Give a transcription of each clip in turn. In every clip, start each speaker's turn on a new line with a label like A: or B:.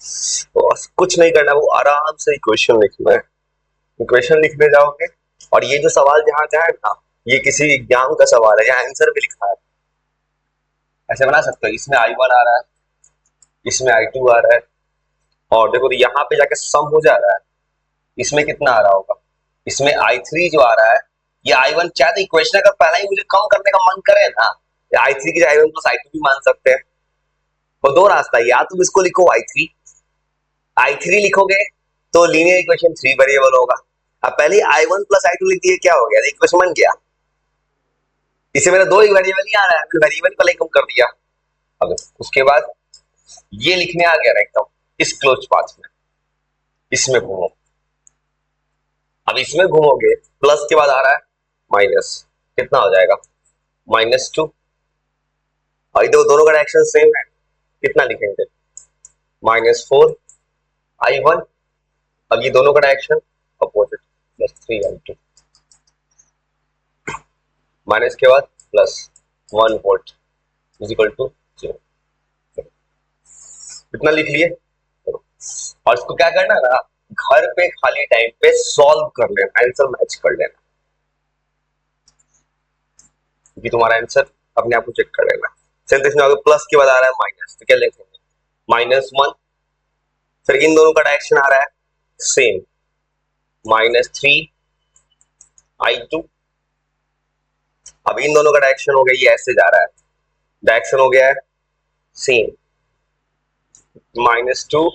A: तो कुछ नहीं करना, वो आराम से इक्वेशन लिखना है। इक्वेशन लिखने जाओगे और ये जो सवाल जहाँ का है ना, ये किसी एग्जाम का सवाल है, यहाँ आंसर भी लिखा है। ऐसे बना सकते हो, इसमें I1 आ रहा है, इसमें I2 आ रहा है, और देखो तो यहाँ पे जाके सम हो जा रहा है, इसमें कितना आ रहा होगा, इसमें I3 जो आ रहा है, ये I1 चाहे तो इक्वेशन अगर पहला ही मुझे कम करने का मन करे ना, I3 की I1 प्लस I2 भी मान सकते हैं। तो दो रास्ता है, या तुम इसको लिखो I3 लिखोगे तो लीनियर इक्वेशन 3 वेरिएबल होगा। अब पहले I1 प्लस I2 लिख दिए, क्या हो गया, इक्वेशन बन गया। इसे मेरा दो ही वेरिएबल ही आ रहा है, फिर वेरिएबल पहले कम कर दिया। अब उसके बाद ये लिखने आ गया ना एकदम इस क्लोज पाथ में, इसमें घूमो। अब इसमें घूमोगे, प्लस के बाद आ रहा है माइनस, कितना हो जाएगा, -2। और ये दोनों का डायरेक्शन सेम है, कितना लिखेंगे, -4I1। अब ये दोनों का डायरेक्शन अपोजिट, +3I2, माइनस के बाद +1 वोल्ट इज इक्वल टू 0। इतना लिख लिए। और इसको क्या करना है ना, घर पे खाली टाइम पे सॉल्व कर लेना, आंसर मैच कर लेना, क्योंकि तुम्हारा आंसर अपने आप को चेक कर लेना। सिंथेसिस में अगर प्लस के बाद आ रहा है माइनस, तो क्या लिखेंगे, -1। फिर इन दोनों का डायरेक्शन आ रहा है सेम, -3I2। अब इन दोनों का डायरेक्शन हो गया, ये ऐसे जा रहा है, डायरेक्शन हो गया है सेम, -2।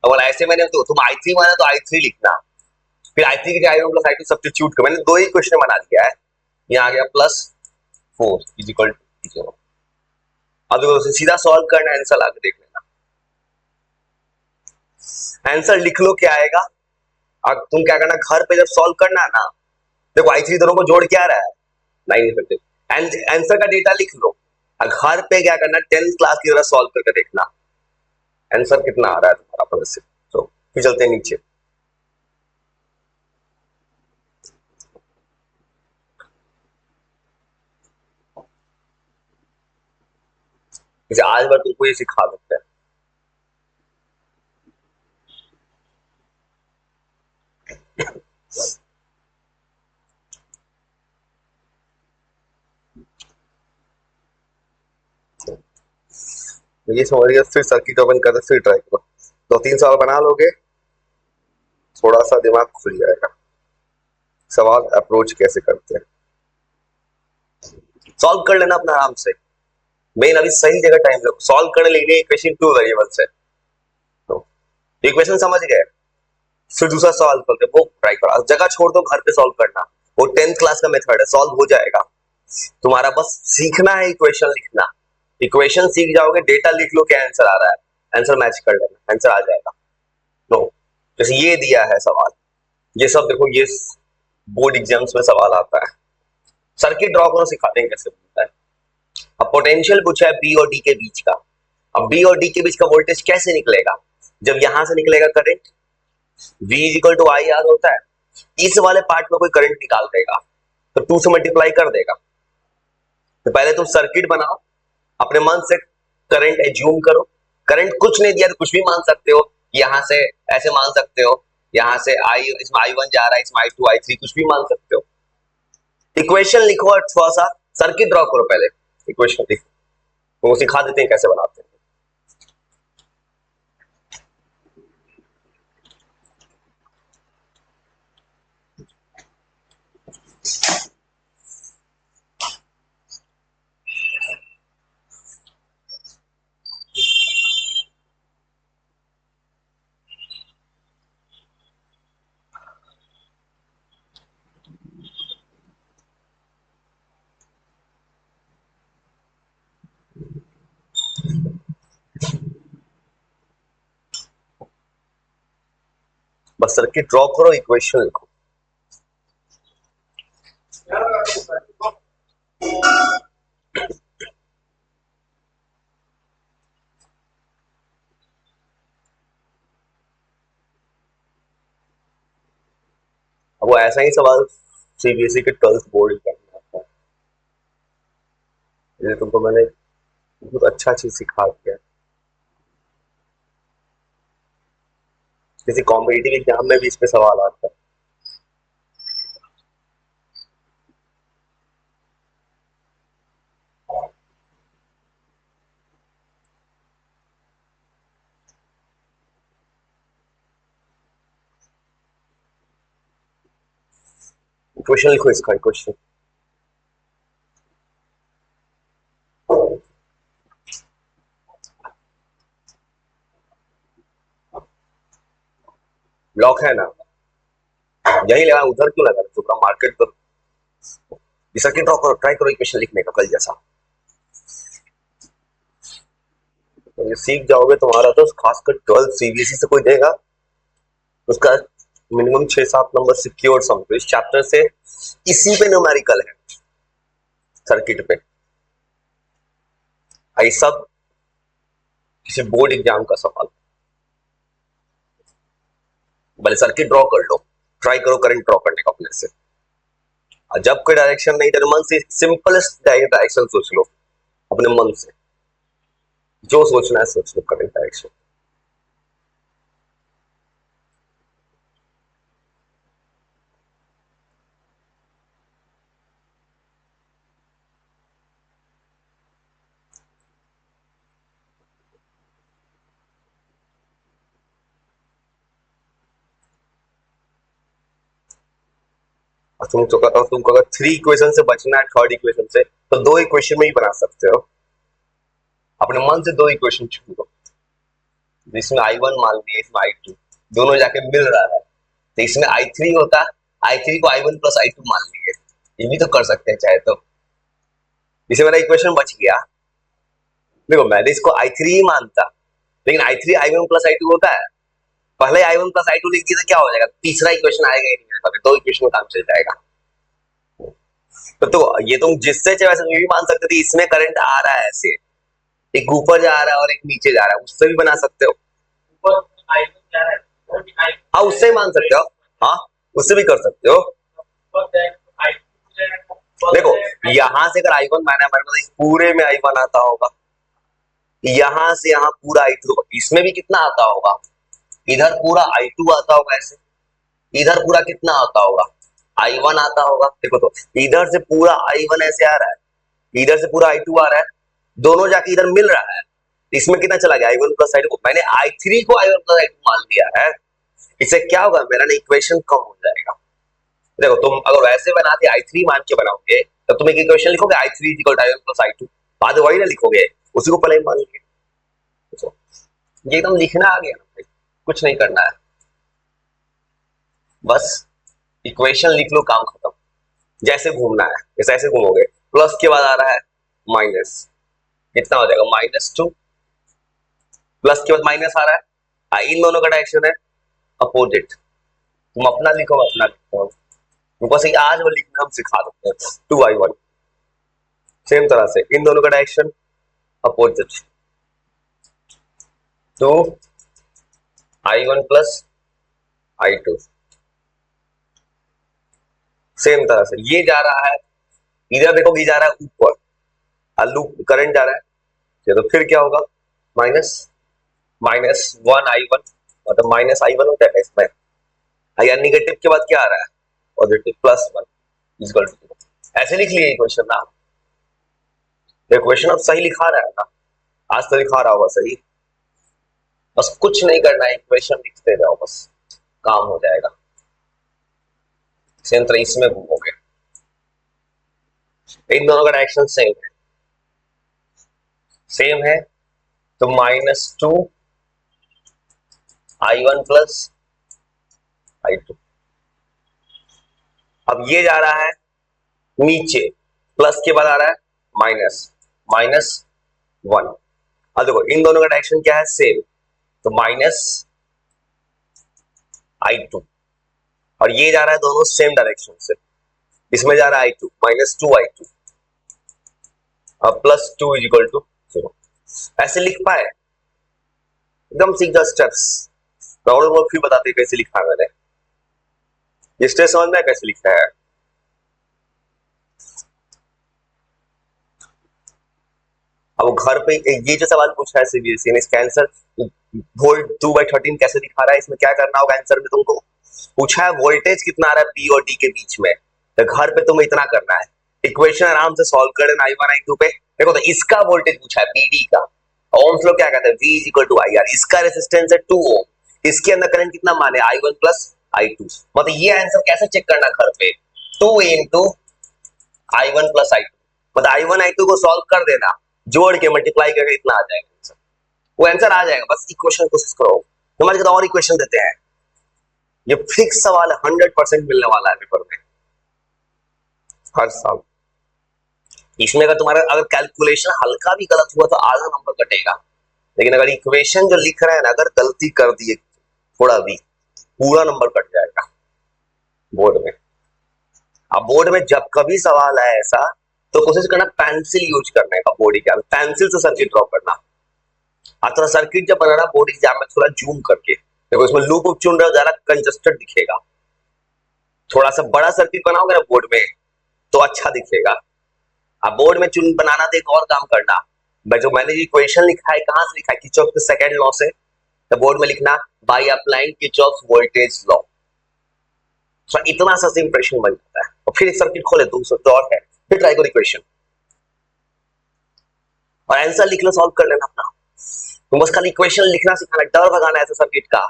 A: अगर ऐसे मैंने तो तुम I3 माना तो I3 लिखना, फिर I3 की I1 प्लस I2 सब्स्टिट्यूट कर, मैंने दो ही क्वेश्चन बना दिया है। यहाँ आ गया +4 इज इक्वल टू 0। अब देखो सीधा सॉल्व करना, आंसर आगे देख लेना, आंसर लिख लो क्या आएगा। अब तुम क्या करना, घर पे जब सॉल्व करना है ना, देखो I3 दोनों को जोड़ के आ रहा है 9 आंसर का डेटा लिख लो। अब घर पे क्या करना, 10th क्लास की तरह सॉल्व करके देखना आंसर कितना आ रहा है तुम्हारा अपने से। तो फिर चलते हैं नीचे। जैसे आज बार तुमको ये सिखा देते हैं, तो ये समझ गया, फिर सर्किट ओपन करते फिर ट्राई करो, 2-3 सवाल बना लोगे, थोड़ा सा दिमाग खुल जाएगा। सवाल अप्रोच कैसे करते हैं, सॉल्व कर लेना अपना आराम से। मेन अभी सही जगह टाइम लो, सॉल्व करने लेने इक्वेशन 2 वेरिएबल्स है, तो इक्वेशन समझ गए, फिर दूसरा सवाल करके वो ट्राई करो, जगह छोड़ दो, घर पे सॉल्व करना। वो 10th क्लास का मेथड है, सॉल्व हो जाएगा। तुम्हारा बस सीखना है इक्वेशन लिखना, इक्वेशन सीख जाओगे, डेटा लिख लो क्या आंसर आ रहा है, आंसर मैच कर लेना, आंसर आ जाएगा। नो, जैसे ये दिया है सवाल, ये सब देखो, ये बोर्ड एग्जाम्स में सवाल आता है। सर्किट ड्रॉ करो, सिखाते हैं कैसे बनता है। अब पोटेंशियल पूछा है बी और डी के बीच का, अब बी और डी के बीच का वोल्टेज कैसे निकलेगा, जब यहां से निकलेगा current, V is equal to I R होता है, इस वाले पार्ट में कोई करंट निकाल देगा तो 2 से मल्टीप्लाई कर देगा। तो पहले तुम सर्किट बनाओ, अपने मन से करंट एज्यूम करो, करंट कुछ नहीं दिया तो कुछ भी मान सकते हो, यहां से ऐसे मान सकते हो, यहां से आई, इसमें I1 जा रहा है, इसमें I2 I3 कुछ भी मान सकते हो। इक्वेशन लिखो और थोड़ा सा सर्किट ड्रॉ करो, पहले इक्वेशन लिखो, वो सिखा देते हैं कैसे बनाते हैं। बस सर्किट ड्रॉ करो, इक्वेशन लिखो। अब वो ऐसा ही सवाल सीबीएसई के 12th बोर्ड का आता है, ये तुमको मैंने बहुत अच्छा चीज सिखा दिया। किसी कॉम्पिटिटिव एग्जाम में भी इस पे सवाल आता है। क्वेश्चन लिखो इसका क्वेश्चन। ब्लॉक है ना, यही लगा, उधर क्यों लगा तो मार्केट तो इस सर्किट ड्रॉ करो, ट्राई करो इक्वेशन लिखने का कल जैसा, तो ये सीख जाओगे। तुम्हारा तो खासकर 12 सीबीएसई से कोई देगा उसका मिनिमम 6-7 नंबर सिक्योर सम, तो इस चैप्टर से इसी पे न्यूमेरिकल है सर्किट पे। ये सब किसी बोर्ड एग्जाम का सवाल। भले सर्किट ड्रॉ कर लो, ट्राई करो करंट ड्रॉ करने का अपने से। और जब कोई डायरेक्शन नहीं तो मन से सिंपलेस्ट डायरेक्शन सोच लो अपने मन से, जो सोचना है सोच लो करंट डायरेक्शन। और तुमको अगर 3 इक्वेशन से बचना है थर्ड इक्वेशन से, तो 2 इक्वेशन में ही बना सकते हो। अपने मन से 2 इक्वेशन चुन लो, जिसमें I1 मान लिया, इसमें I2 दोनों जाके मिल रहा है, तो इसमें I3 होता, I3 को I1 प्लस I2 मान लिए, ये भी तो कर सकते हैं चाहे तो। इसे मेरा इक्वेशन बच गया। देखो मैंने इसको I3 ही मानता, लेकिन I3 I1 प्लस I2 होता है, पहले I1 प्लस I2 लिख दिया तो क्या हो जाएगा, तीसरा इक्वेशन आएगा ही नहीं, तो 2 इक्वेशन में काम चल जाएगा। तो ये तुम जिससे चाहे वैसे भी मान सकते थे, इसमें करंट आ रहा है ऐसे, एक ऊपर जा रहा है और एक नीचे जा रहा है, उससे भी बना सकते हो। हाँ उससे ही मान सकते हो, हाँ उससे भी कर सकते हो। देखो यहां से अगर I1 माना मतलब पूरे में I1 आता होगा, यहां से यहाँ पूरा I2, इसमें भी कितना आता होगा, इधर पूरा I2 आता होगा ऐसे, इधर पूरा कितना आता होगा I1 आता होगा। देखो तो इधर से पूरा I1 ऐसे आ रहा है, इधर से पूरा I2 आ रहा है, दोनों जाके इधर मिल रहा है, इसमें कितना चला गया I1 प्लस I2, मैंने I3 को I1 प्लस I2 मान लिया है। इससे क्या होगा, मेरा ना इक्वेशन कम हो जाएगा। देखो तुम अगर वैसे बनाते I3 मान के बनाओगे, तो तुम एक इक्वेशन लिखोगे I3 equal to I1 plus I2, बाद वही ना लिखोगे, उसी को पहले ही मान लोगे। ये एकदम लिखना आ गया ना भाई, कुछ नहीं करना है, बस इक्वेशन लिख लो, काम खत्म। जैसे घूमना है जैसे ऐसे घूमोगे, प्लस के बाद आ रहा है माइनस, कितना हो जाएगा -2, प्लस के बाद माइनस आ रहा है, इन दोनों का डायरेक्शन है अपोजिट। तुम अपना लिखो अपना लिखो, तुमको सही आज वो लिखना हम सिखा देते हैं। 2I1 सेम तरह से इन दोनों का डायरेक्शन अपोजिट, तो I1 प्लस I2 सेम तरह से ये जा रहा है, इधर देखो ये जा रहा है ऊपर, लूप करंट जा रहा है, तो फिर क्या होगा -1I1, मतलब -I1 होता है इसमें, या निगेटिव के बाद क्या आ रहा है पॉजिटिव +1 इक्वल टू, ऐसे लिख लिए इक्वेशन ना। इक्वेशन अब सही लिखा रहा है ना, आज तो लिखा रहा होगा सही, बस कुछ नहीं करना है, इक्वेशन लिखते जाओ, बस काम हो जाएगा। सेम तरह इसमें घूमोगे, इन दोनों का डायरेक्शन सेम है, तो -2I1 प्लस I2। अब ये जा रहा है नीचे, प्लस के बाद आ रहा है -1। अब देखो इन दोनों का डायरेक्शन क्या है, सेम, तो -I2, और ये जा रहा है दोनों सेम डायरेक्शन से, इसमें जा रहा है I2 -2I2 और +2 इक्वल टू 0। ऐसे लिख पाए, एकदम सीधा स्टेप्स, राउंड वर्क फिर बताते हैं कैसे लिखा है मैंने, ये स्टेप समझ में कैसे लिखा है। अब घर पे ये जो सवाल पूछा है सीबीएसई ने, इसका आंसर वोल्ट 2/13 कैसे दिखा रहा है, इसमें क्या करना होगा आंसर में तुमको पूछा है वोल्टेज कितना आ रहा है पी और डी के बीच में, तो घर पे तुम्हें इतना करना है, इक्वेशन आराम से सॉल्व कर देना I1 I2 पे। देखो तो इसका वोल्टेज पूछा है पीडी का, ओम्स लॉ क्या कहता है V equal to I R, इसका रेजिस्टेंस है 2 ओम, इसके अंदर करंट कितना माने I1 प्लस I2, मतलब ये आंसर कैसे चेक करना घर पे 2 इंटू I1 प्लस I2, मतलब I1 I2 को सॉल्व कर देना, जोड़ के मल्टीप्लाई करके इतना आ जाएगा आंसर, वो आंसर आ जाएगा, बस इक्वेशन कोशिश करो। हमारे को और इक्वेशन देते हैं, ये फिक्स सवाल है, 100% मिलने वाला है पेपर में हर साल। इसमें अगर तुम्हारा अगर कैलकुलेशन हल्का भी गलत हुआ तो आधा नंबर कटेगा, लेकिन अगर इक्वेशन जो लिख रहे हैं ना अगर गलती कर दिए थोड़ा भी, पूरा नंबर कट जाएगा बोर्ड में। अब बोर्ड में जब कभी सवाल है ऐसा तो कोशिश करना पेंसिल यूज करने का, बोर्ड एग्जाम में पेंसिल से सर्किट ड्रॉ करना, और थोड़ा सर्किट जब बनाना बोर्ड एग्जाम में थोड़ा जूम करके, देखो इसमें लूप उप चुन रहे हो, ज्यादा कंजस्टेड दिखेगा, थोड़ा सा बड़ा सर्किट बनाओगे ना बोर्ड में तो अच्छा दिखेगा। अब बोर्ड में चुन बनाना तो एक और काम करना, जो मैंने इक्वेशन लिखा है कहां से लिखा है, किरचॉफ के सेकंड लॉ से, तो बोर्ड में लिखना by applying Kirchhoff voltage law, तो इतना सा इंप्रेशन बन जाता है। और फिर एक सर्किट खोले दूसरा तो और है, फिर ट्राई करो इक्वेशन और आंसर लिख लो, सॉल्व कर लेना अपना। तुम बस खाली इक्वेशन लिखना सिखाना, डर भगाना ऐसे सर्किट का,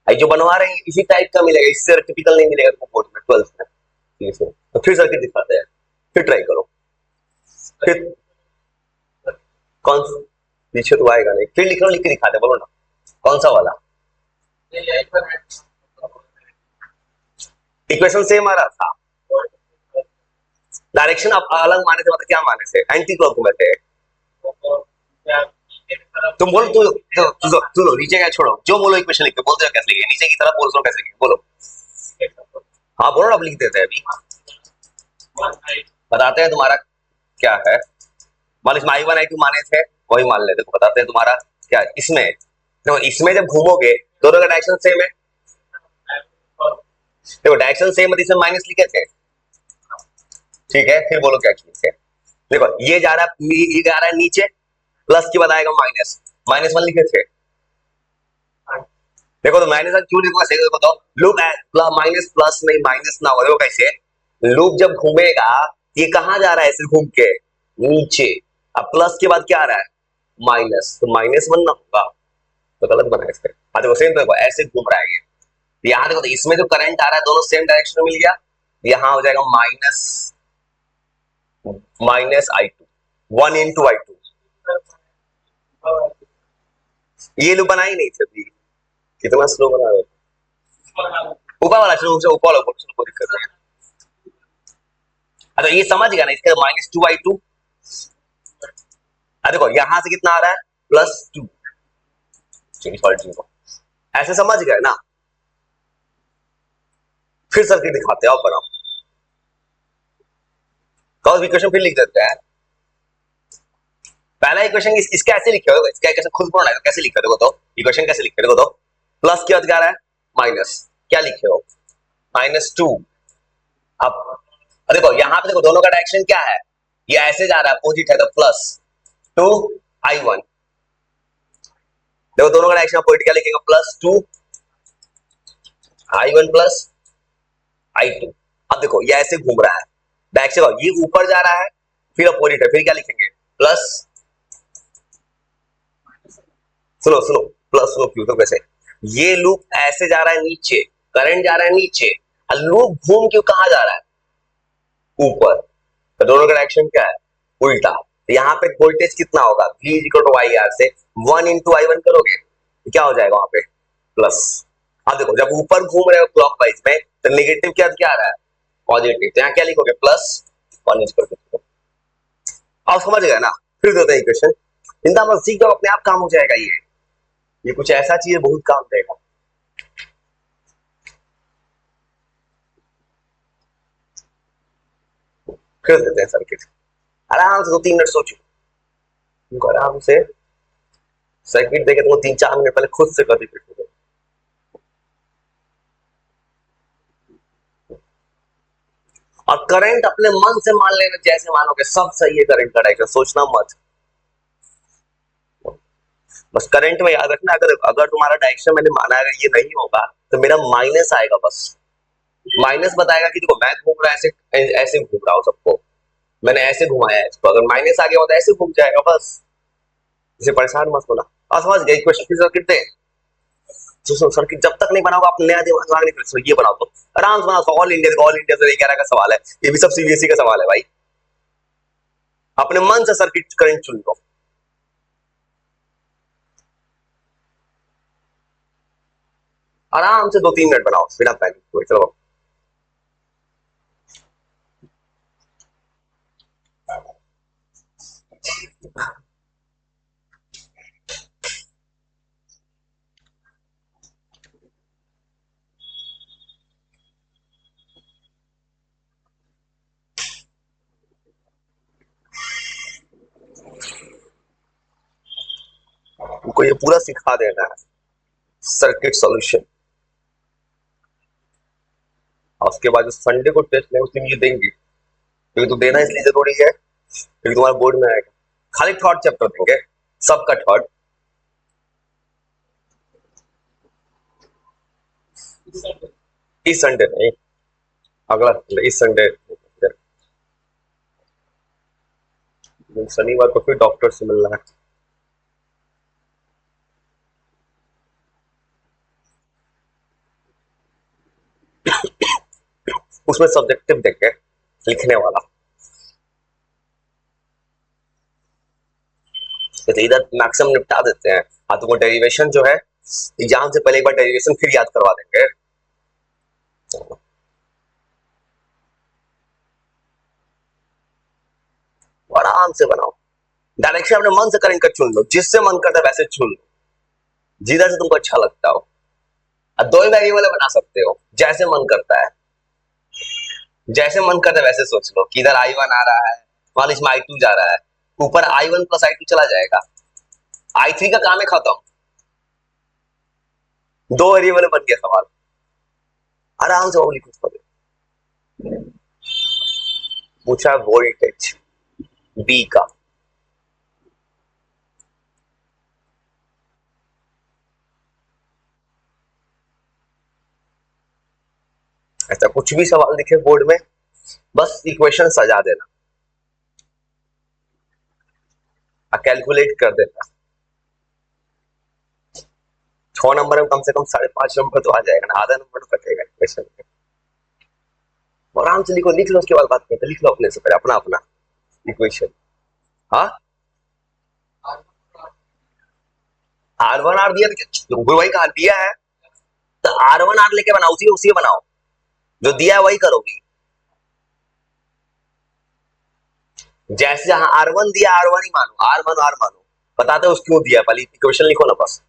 A: जो बनवा रहे हैं इसी टाइप का मिलेगा, इससे टिपिकल नहीं मिलेगा तुमको बोर्ड में 12th में। ठीक है, तो फिर सर्किट दिखाते हैं, फिर ट्राई करो, फिर कौन पीछे तो आएगा नहीं, फिर लिख लो, लिख के दिखाते, बोलो ना कौन सा वाला इक्वेशन सेम आ रहा था, डायरेक्शन अब अलग माने थे, मतलब क्या माने थे, एंटी क्लॉक में थे। तुम बोलो, तू नीचे क्या छोड़ो, जो बोलो इक्वेशन लिख के बोल दो कैसे लिखे, नीचे की तरफ बोल दो कैसे लिखे, बोलो। हाँ बोलो ना, अब लिख देते हैं, अभी बताते हैं तुम्हारा क्या है। मान इसमें I1 I2 माने थे, वही मान लेते, बताते हैं तुम्हारा क्या इसमें। देखो इसमें जब घूमोगे दोनों का डायरेक्शन सेम है, देखो डायरेक्शन सेम है, इसमें माइनस लिखे थे, ठीक है, फिर बोलो क्या किए थे। देखो ये जा रहा है, ये जा रहा है नीचे, प्लस के बाद आएगा माइनस, -1 लिखे थे। देखो तो माइनस क्यों लिखूंगा, देखो तो लूप माइनस प्लस नहीं माइनस ना हो, देखो कैसे लूप जब घूमेगा ये कहां जा रहा है, ऐसे घूम के नीचे, अब प्लस के बाद क्या आ रहा है माइनस, तो -1 ना होगा, तो गलत बना इसके। हाँ देखो सेम, देखो ऐसे घूम रहा है ये, यहाँ देखो तो इसमें जो करंट आ रहा है दोनों सेम डायरेक्शन में मिल गया, यहाँ हो जाएगा माइनस I2, 1 इंटू I2, ये लूप बना ही नहीं थे अभी, कितना स्लो बना रहे हो। ऊपर वाला चलो, ऊपर वाला कोई दिक्कत नहीं है। अच्छा ये समझ गया ना, इसका -2I2, देखो यहां से कितना आ रहा है +2, ऐसे समझ गए ना। फिर सर्किट दिखाते हैं, आप बनाओ, कॉस इक्वेशन फिर लिख देते हैं। पहला इक्वेशन इसका ऐसे लिखे हो, इसका इक्वेशन खुद पढ़ना है, कैसे लिखे देखो तो, इक्वेशन कैसे लिखे देखो तो, प्लस के बाद क्या आ रहा है माइनस, क्या लिखे हो -2। अब देखो यहाँ पे देखो दोनों का डायरेक्शन क्या है, ये ऐसे जा रहा है अपोजिट है, तो +2 I1, देखो दोनों का डायरेक्शन अपोजिट, क्या लिखेंगे +2 I1 प्लस I2। अब देखो ये ऐसे घूम रहा है, डायरेक्शन ये ऊपर जा रहा है, फिर अपोजिट है, फिर क्या लिखेंगे प्लस, सुनो सुनो प्लस सुनो क्यों, तो कैसे ये लूप ऐसे जा रहा है नीचे, करंट जा रहा है नीचे, और लूप घूम क्यों कहां जा रहा है ऊपर, तो दोनों का डायरेक्शन क्या है उल्टा, तो यहाँ पे वोल्टेज कितना होगा V equal to I R से 1 इंटू I1 करोगे तो क्या हो जाएगा वहां पे प्लस। अब देखो जब ऊपर घूम रहे हो क्लॉकवाइज में तो नेगेटिव क्या आ रहा है पॉजिटिव, तो यहाँ क्या लिखोगे +1 इक्वल टू, अब समझ गए ना। फिर देते हैं इक्वेशन, चिंता मत, सीख जाओ अपने आप काम हो जाएगा, ये कुछ ऐसा चीज है बहुत काम देगा। फिर देते हैं सर्किट, आराम से 2-3 मिनट सोचो, तुमको आराम से सर्किट देके तुमको 3-4 मिनट पहले खुद से कर दी, और करंट अपने मन से मान लेना, जैसे मानोगे सब सही है करंट का डायरेक्शन, सोचना मत। बस करंट में याद रखना, अगर अगर तुम्हारा डायरेक्शन मैंने माना है, अगर ये नहीं होगा तो मेरा माइनस आएगा, बस माइनस बताएगा कि देखो मैं घूम रहा ऐसे, ऐसे घूम रहा हूँ सबको, मैंने ऐसे घुमाया है इसको, अगर माइनस आ गया होता है ऐसे घूम जाएगा, बस इसे परेशान मत होना। समझ गए क्वेश्चन की सर्किट थे, तो सर्किट जब तक नहीं बनाओगे आप नया दिमाग नहीं कर सकते। ये बनाओ तो आराम से बनाओ, ऑल इंडिया से 11 का सवाल है, ये भी सब सीबीएसई का सवाल है भाई, अपने मन से सर्किट करंट चुन लो। आराम से 2-3 मिनट बनाओ बिना पैनिक हुए। चलो तुमको ये पूरा सिखा देना है सर्किट सॉल्यूशन, और उसके बाद जो संडे को टेस्ट है उस दिन ये देंगे, क्योंकि तो देना इसलिए जरूरी है क्योंकि तुम्हारे बोर्ड में आएगा। खाली थर्ड चैप्टर देंगे, सबका थर्ड। इस संडे नहीं, अगला इस संडे, शनिवार को फिर डॉक्टर से मिलना है। उसमें सब्जेक्टिव देंगे लिखने वाला, तो इधर मैक्सिमम निपटा देते हैं। हाँ, तुमको डेरिवेशन जो है एग्जाम से पहले एक बार डेरिवेशन फिर याद करवा देंगे। आराम से बनाओ, डायरेक्शन अपने मन से करंट का चुन लो, जिससे मन करता है वैसे चुन लो, जिधर से तुमको अच्छा लगता हो। अब दो ही वेरिएबल बना सकते हो, जैसे मन करता है, जैसे मन करता है वैसे सोच लो कि इधर I1 आ रहा है, मान लीजिए इसमें I2 जा रहा है, ऊपर I1 प्लस I2 चला जाएगा, I3 का काम है खत्म, दो वेरिएबल बन गया सवाल। आराम से वो लिखो। पूछा वोल्टेज बी का, ऐसा कुछ भी सवाल दिखे बोर्ड में बस इक्वेशन सजा देना और कैलकुलेट कर देना। 6 नंबर में कम से कम 5.5 नंबर तो आ जाएगा ना, आधा नंबर तो कटेगा इक्वेशन में। आराम से लिखो, लिख लो, उसके बाद बात करते, लिख लो अपने से पहले अपना अपना इक्वेशन। हाँ, R1 R दिया तो भाई कहा दिया है तो R1 R लेके बनाओ, उसी उसी बनाओ, जो दिया है वही करोगी। जैसे जहां R1 दिया R1 ही मानो, R मानो R मानो, बताते हो क्यों दिया, पहले इक्वेशन लिखो ना बस।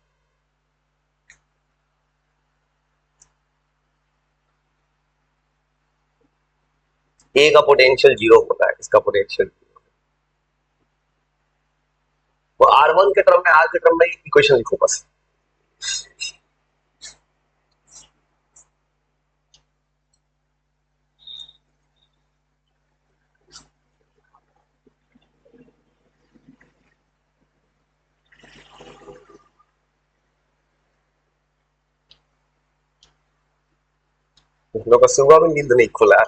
A: ए का पोटेंशियल 0 होता है, इसका पोटेंशियल, वो R1 के टर्म में, R के टर्म में इक्वेशन लिखो बस। हम लोग का सुबह में नींद नहीं खुला है।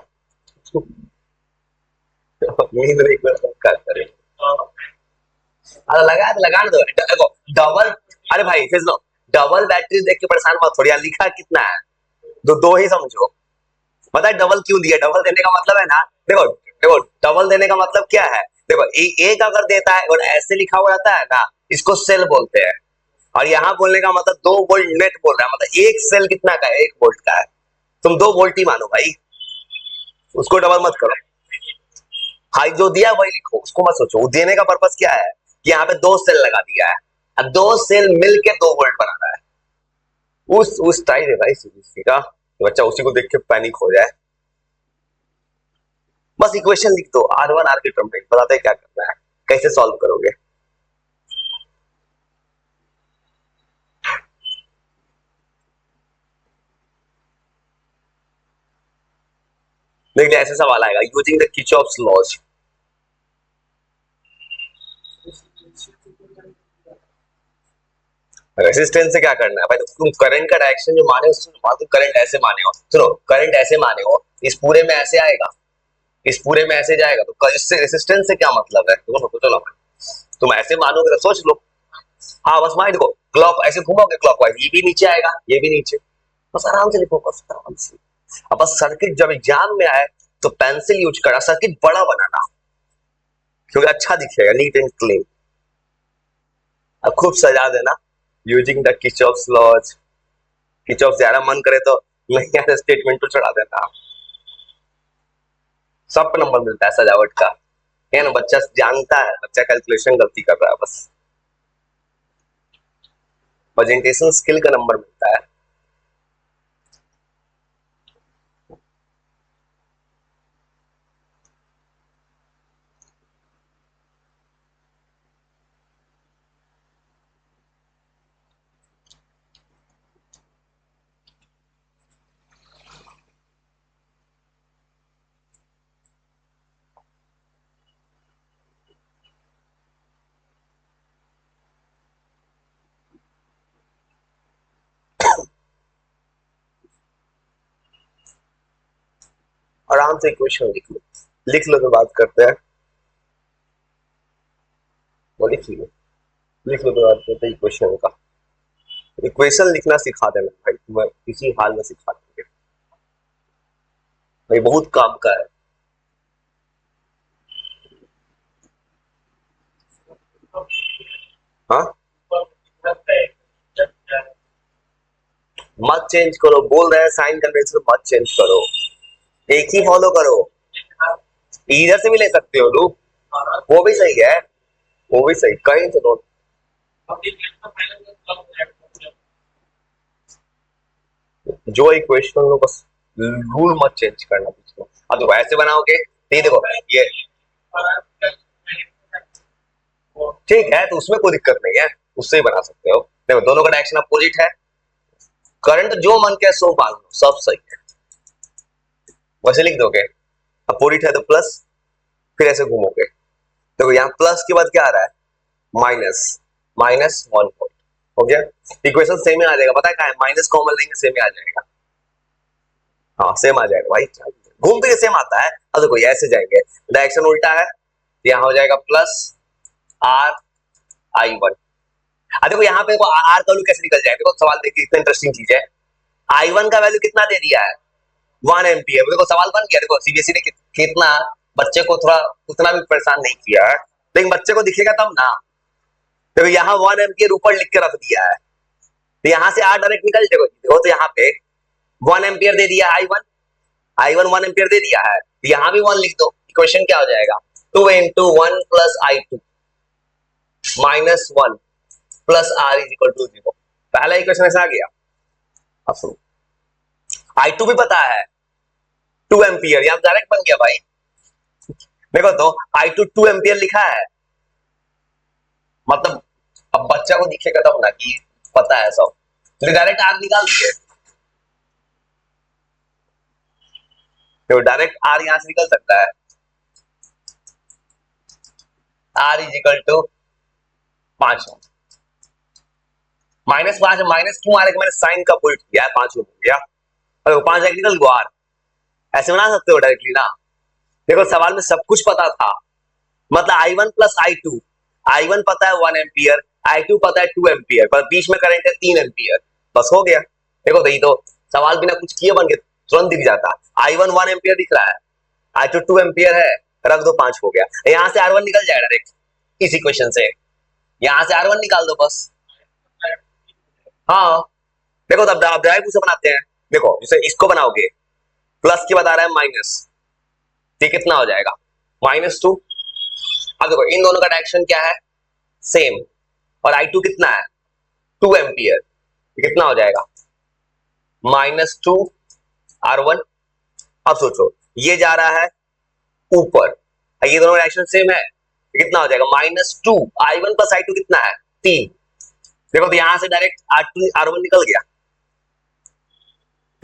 A: नींद नहीं खुला तो क्या करें। अरे लगा तो लगाने दो, देखो डबल, अरे भाई फिर लो, डबल बैटरी देख के परेशान मत हो, यार लिखा कितना है, दो दो ही समझो। पता है डबल क्यों दिया, डबल देने का मतलब है ना, देखो देखो डबल देने का मतलब क्या है, देखो एक अगर देता है और ऐसे लिखा हुआ रहता है ना, इसको सेल बोलते हैं, और यहाँ बोलने का मतलब 2 वोल्ट नेट बोल रहा है, मतलब एक सेल कितना का है, 1 वोल्ट का है, तुम 2 वोल्ट ही मानो भाई, उसको डबल मत करो। हाँ, जो दिया वही लिखो, उसको मत सोचो। देने का पर्पस क्या है कि यहाँ पे 2 सेल लगा दिया है, अब 2 सेल मिलके 2 वोल्ट बना रहा है, उस टाइप है भाई सीबीएसई का, बच्चा उसी को देख के पैनिक हो जाए। बस इक्वेशन लिख दो, R1 R के टर्म में, बताते हैं क्या करना है, कैसे सॉल्व करोगे। देखिए ऐसे सवाल आएगा, using the Kirchhoff's laws, resistance से क्या करना है भाई, तो तुम करंट का डायरेक्शन जो माने तुम करंट ऐसे माने हो, सुनो करंट ऐसे माने हो, इस पूरे में ऐसे आएगा, इस पूरे में ऐसे जाएगा, तो इससे रेसिस्टेंस से क्या मतलब है, देखो सोचो ना, तुम ऐसे मानोगे तो सोच लो। हाँ बस मान देखो, क्लॉक ऐसे घुमाओगे क्लॉकवाइज, ये भी नीचे आएगा, ये भी नीचे, बस आराम से लिखो, बस आराम से। अब बस सर्किट जब एग्जाम में आए तो पेंसिल यूज करना, सर्किट बड़ा बनाना, क्योंकि अच्छा दिखेगा, नीट एंड क्लीन। अब खूब सजा देना using the Kirchhoff's laws, Kirchhoff ज्यादा मन करे तो नहीं ऐसे स्टेटमेंट तो चढ़ा देना, सब पे नंबर मिलता है सजावट का, है ना, बच्चा जानता है, बच्चा कैलकुलेशन गलती कर रहा है बस, प्रेजेंटेशन स्किल का नंबर मिलता है। आराम से इक्वेशन लिख लो, लिख लो तो बात करते हैं, वो लिख लो, लिख लो तो बात करते हैं इक्वेशन का, इक्वेशन लिखना सिखा देना भाई, तुम्हें किसी हाल में सिखा देंगे भाई, बहुत काम का है। हाँ मत चेंज करो, बोल रहे हैं साइन कन्वेंशन मत चेंज करो, एक ही फॉलो करो, इधर से भी ले सकते हो लोग, वो भी सही है, वो भी सही, कहीं से दो, जो इक्वेशन लो बस, रूल मत चेंज करना बीच में। अब देखो ऐसे बनाओगे, ये देखो ये ठीक है, तो उसमें कोई दिक्कत नहीं है, उससे ही बना सकते हो, देखो दोनों का डायरेक्शन अपोजिट है, करंट जो मन के सो मान लो, सब सही है, वैसे लिख दोगे, अपोजिट है तो प्लस, फिर ऐसे घूमोगे, देखो यहाँ प्लस के बाद क्या आ रहा है, माइनस, -1 वोल्ट, हो गया, इक्वेशन सेम ही आ जाएगा, पता है क्या है, माइनस कॉमन लेंगे सेम ही आ जाएगा, हाँ सेम आ जाएगा भाई, घूम फिर सेम आता है। अब देखो ये ऐसे जाएंगे, डायरेक्शन उल्टा है, यहाँ हो जाएगा प्लस R I1, देखो यहाँ पे देखो आर का वैल्यू कैसे निकल जाएगा, देखो सवाल देखिए, इतना इंटरेस्टिंग चीज है, I1 का वैल्यू कितना दे दिया है, 1 एम्पियर, देखो सवाल बन गया, देखो सीबीएसई ने कितना बच्चे को थोड़ा उतना भी परेशान नहीं किया है, लेकिन बच्चे को दिखेगा तब ना, देखो यहाँ 1 एम्पियर ऊपर लिख के रख दिया है, तो यहाँ से आर डायरेक्ट निकल जाएगा, देखो तो यहाँ पे 1 एम्पियर दे दिया, I1 1 एम्पियर दे दिया है, यहाँ भी 1 लिख दो, इक्वेशन क्या हो जाएगा, 2 × 1 + I2 -1 + R = 0, पहला इक्वेशन ऐसा आ गया। अब सुनो, I2 भी पता है 2 एम्पियर, यहाँ डायरेक्ट बन गया भाई, देखो तो I2 2 एम्पियर लिखा है, मतलब अब बच्चा को दिखेगा तब ना कि पता है सब, तो डायरेक्ट आर निकाल दिए, तो डायरेक्ट आर यहां से निकल सकता है, R = 5, -5, माइनस क्यों आ रहा है, मैंने साइन का पुट किया है, 5 हो गया, अरे 5 निकल गया आर, ऐसे बना सकते हो डायरेक्टली ना, देखो सवाल में सब कुछ पता था, मतलब I1 + I2, I1 पता है 1 एम्पियर, I2 पता है 2 एम्पियर, पर बीच में करंट है 3 एम्पियर, बस हो गया, देखो तो ये तो सवाल बिना कुछ किए बन गया, तुरंत दिख जाता, I1 1 एम्पियर दिख रहा है, I2 2 एम्पियर है, रख दो 5 हो गया, यहाँ से R1 निकल जाएगा डायरेक्ट, इस इक्वेशन से, यहाँ से R1 निकाल दो बस, हाँ देखो तब ड्राइव से बनाते हैं, देखो जैसे इसको बनाओगे, प्लस के बाद आ रहा है माइनस, ये कितना हो जाएगा, -2, अब देखो इन दोनों का डायरेक्शन क्या है, सेम, और I2 कितना है 2 एम्पियर, कितना हो जाएगा -2 R1, अब सोचो ये जा रहा है ऊपर, ये दोनों डायरेक्शन सेम है, कितना हो जाएगा -2 I1 + I2 कितना है 3, देखो तो यहां से डायरेक्ट R1 निकल गया,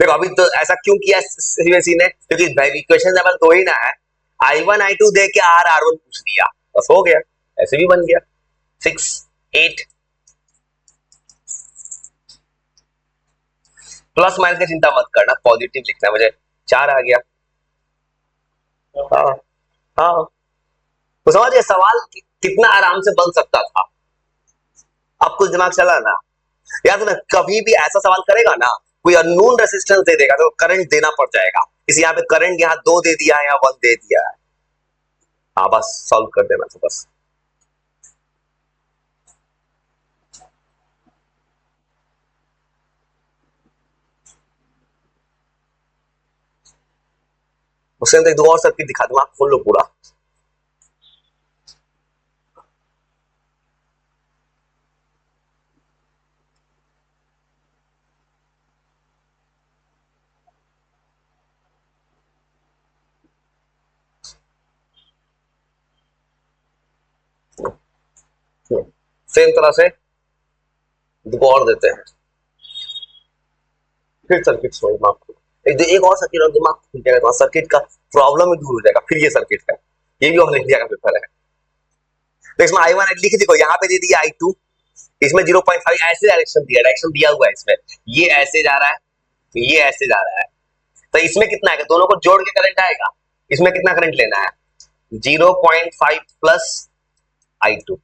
A: देखो अभी तो ऐसा क्यों किया सीबीएसई ने, क्योंकि इक्वेशन नंबर 2 ही ना है, I1 I2 दे के R1 पूछ दिया, बस हो गया, ऐसे भी बन गया, 6 8 प्लस माइनस की चिंता मत करना, पॉजिटिव लिखना है मुझे। 4 आ गया। हाँ हाँ, तो समझिए सवाल कितना आराम से बन सकता था। अब कुछ दिमाग चला ना यार, तुम्हें कभी भी ऐसा सवाल करेगा ना, कोई अननोन रेसिस्टेंस दे देगा तो करंट देना पड़ जाएगा। इसी यहाँ पे करंट यहाँ 2 दे दिया है या 1 दे दिया है, हाँ बस सॉल्व कर देना तो बस। उसके अंदर 2 और सर्किट दिखा, दिमाग खोल लो पूरा। सेम तरह से 2 और देते हैं, फिर सर्किट समझ में आपको एक और सर्किट और दिमाग खुल जाएगा, तो सर्किट का प्रॉब्लम ही दूर हो जाएगा। फिर ये सर्किट है, ये भी और लिख दिया का पेपर है। तो इसमें I1 लिख देखो, यहाँ पे दे दिया I2, इसमें 0.5 ऐसे डायरेक्शन दिया हुआ है इसमें, ये ऐसे जा रहा है, ये ऐसे जा रहा है, तो इसमें कितना आएगा, दोनों को जोड़ के करंट आएगा। इसमें कितना करंट लेना है, 0.5 प्लस I2।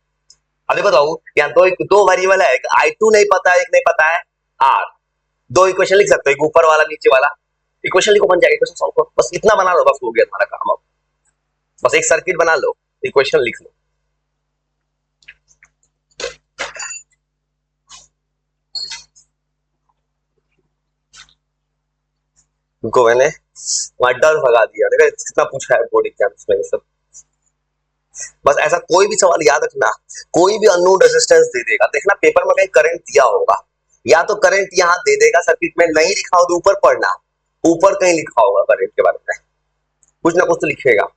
A: अब देखो तो यहाँ दो वेरिएबल है, एक I2 नहीं पता है, एक नहीं पता है R। 2 इक्वेशन लिख सकते हो, एक ऊपर वाला नीचे वाला, इक्वेशन लिखो बन जाएगा, इक्वेशन सॉल्व करो, बस इतना बना लो, बस हो गया तुम्हारा काम। अब बस एक सर्किट बना लो, इक्वेशन लिख लो। उनको मैंने डर भगा दिया, देखा कितना पूछा है बोर्ड एग्जाम्स में ये सब। बस ऐसा कोई भी सवाल याद रखना, कोई भी अननोन रेजिस्टेंस दे देगा, देखना पेपर में कहीं करंट दिया होगा, या तो करंट यहाँ दे देगा, सर्किट में नहीं लिखा हो तो ऊपर पढ़ना, ऊपर कहीं लिखा होगा करंट के बारे में, कुछ ना कुछ तो लिखेगा।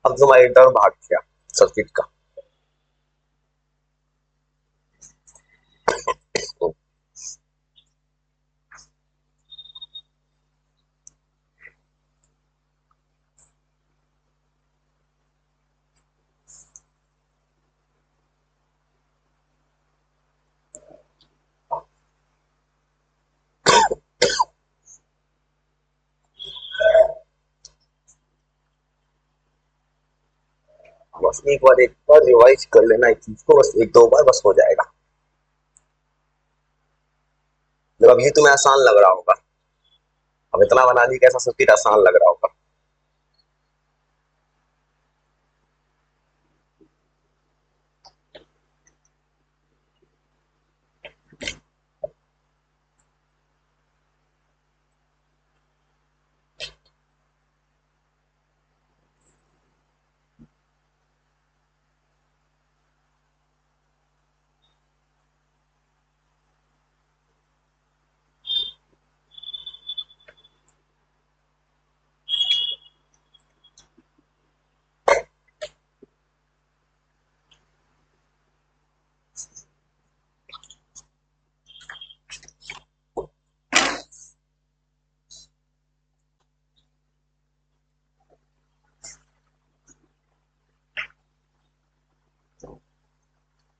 A: अब तुम्हारा डर भाग गया सर्किट का। बस एक बार रिवाइज कर लेना इस चीज को, बस 1-2 बार बस हो जाएगा। जब अब ये तुम्हें आसान लग रहा होगा, अब इतना बना दी कैसा सर्किट आसान लग रहा होगा।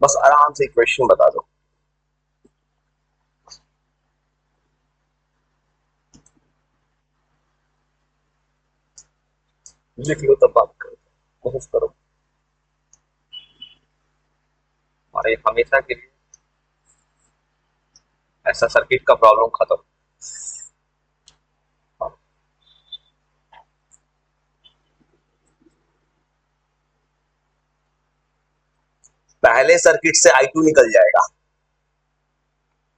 A: बस आराम से इक्वेशन बता दो। लिख लो तब बात करो, कोशिश करो। अरे हमेशा के लिए ऐसा सर्किट का प्रॉब्लम खत्म। पहले सर्किट से I2 निकल जाएगा,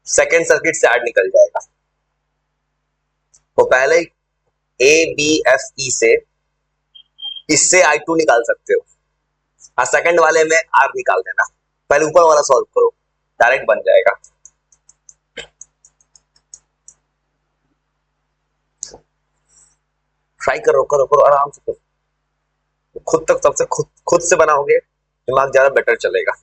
A: सेकेंड सर्किट से R निकल जाएगा। तो पहले A B F E से इससे I2 निकाल सकते हो और सेकंड वाले में R निकाल देना। पहले ऊपर वाला सॉल्व करो, डायरेक्ट बन जाएगा। ट्राई करो करो करो आराम से करो, खुद तक सबसे खुद से बनाओगे दिमाग ज्यादा बेटर चलेगा।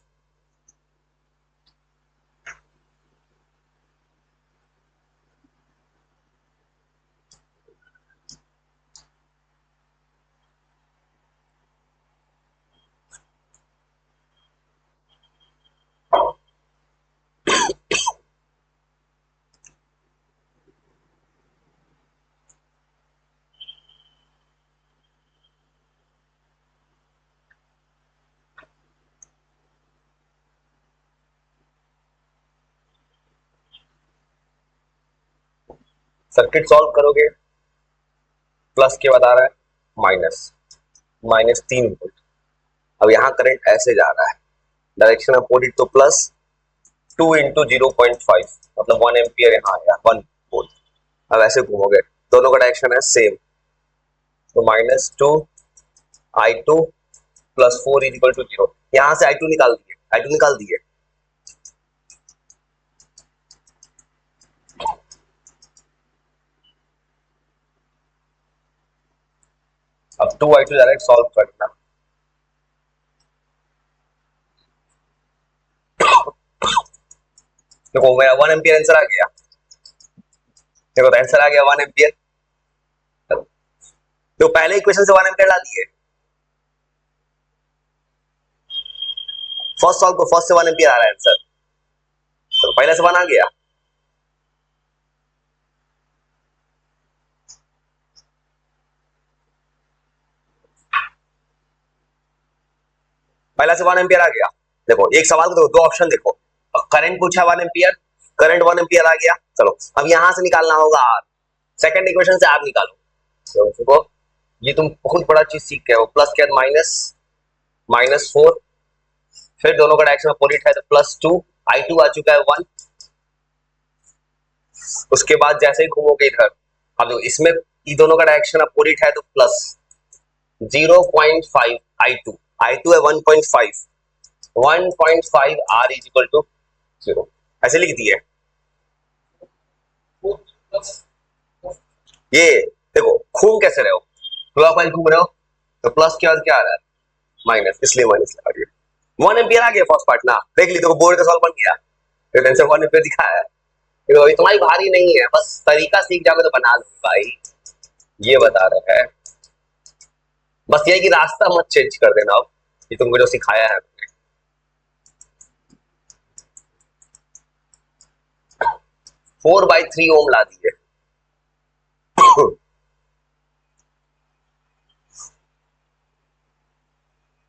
A: सर्किट सॉल्व करोगे, प्लस के बाद आ रहा है माइनस, -3 वोल्ट। अब यहाँ करंट ऐसे जा रहा है, डायरेक्शन अपोजिट, तो +2 × 0.5 मतलब 1 एम्पियर यहाँ आया, 1 वोल्ट। अब ऐसे घूमोगे, दोनों का डायरेक्शन है सेम, तो -2 I2 + 4 = 0। यहाँ से I2 निकाल दिए। अब 2I2 डायरेक्ट सॉल्व करना। देखो मेरा 1 एम्पियर आंसर आ गया, देखो आंसर आ गया 1 एम्पियर। तो पहले इक्वेशन से 1 एम्पियर ला दिए, फर्स्ट सॉल्व को, फर्स्ट से 1 एम्पियर आ रहा है आंसर, तो पहले से 1 आ गया। पहला से 1 एम्पियर आ गया। देखो एक सवाल को देखो, दो ऑप्शन देखो, करंट पूछा 1 एम्पियर, करंट 1 एम्पियर आ गया। चलो अब यहां से निकालना होगा आर, सेकंड इक्वेशन से आर निकालो। तो देखो ये तुम बहुत बड़ा चीज सीख गए हो, प्लस के बाद -4, फिर दोनों का डायरेक्शन अपोजिट है तो +2, I2 आ चुका है 1। उसके बाद जैसे ही घूमोगे इधर, अब देखो इसमें ये दोनों का डायरेक्शन अपोजिट है तो प्लस 0.5 I2 है 1.5 R = 0, ऐसे लिख दिए। ये देखो घूम कैसे रहे हो, क्लॉकवाइज घूम रहे हो, तो प्लस के बाद क्या आ रहा है माइनस, इसलिए माइनस लगा दिया। 1 एम्पियर आ गया फर्स्ट पार्ट ना, देख ली, देखो बोर्ड का सॉल्व बन गया, तो आंसर 1 एम्पियर दिखा है। देखो इतना ही भारी नहीं है, बस तरीका सीख जाओगे तो बना लो भाई, ये बता रहे हैं। बस ये कि रास्ता मत चेंज कर देना, अब ये तुमको जो सिखाया है। 4/3 ओम ला दिए।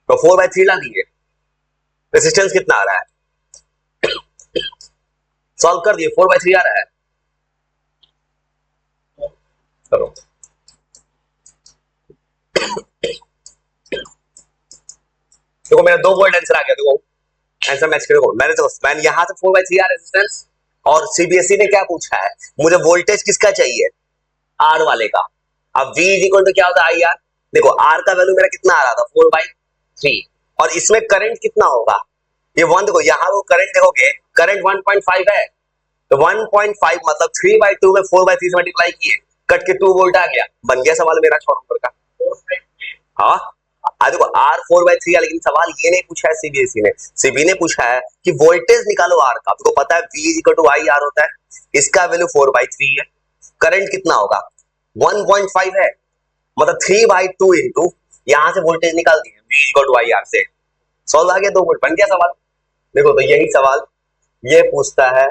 A: तो 4/3 ला दिए, रेजिस्टेंस कितना आ रहा है, सॉल्व कर दिए, 4/3 आ रहा है। चलो देखो मेरा 2 वोल्ट आंसर आ गया, देखो आंसर मैच करो। मैंने यहां से 4/3 रेजिस्टेंस, और सीबीएसई ने क्या पूछा है, मुझे वोल्टेज किसका चाहिए, आर वाले का। अब V = क्या होता है IR, देखो आर का वैल्यू मेरा कितना आ रहा था 4/3, और इसमें करंट कितना होगा, ये 1, देखो यहाँ वो करंट देखोगे, करंट 1.5 है, तो 1.5 मतलब 3/2 में 4/3 से मल्टीप्लाई किए, कट के 2 वोल्ट आ गया, बन गया सवाल मेरा 6 नंबर का। हाँ देखो R 4/3 है, लेकिन सवाल ये नहीं पूछा है सीबीएसई ने, सीबी ने पूछा है कि वोल्टेज निकालो आर का। तो पता है V = IR होता है, इसका वैल्यू 4/3 है, करंट कितना होगा 1.5 है, मतलब 3/2 इंटू यहां से वोल्टेज निकाल दिए, V = IR से, सॉल्व आ गया, 2 वोल्ट बन गया सवाल। देखो तो यही सवाल ये पूछता है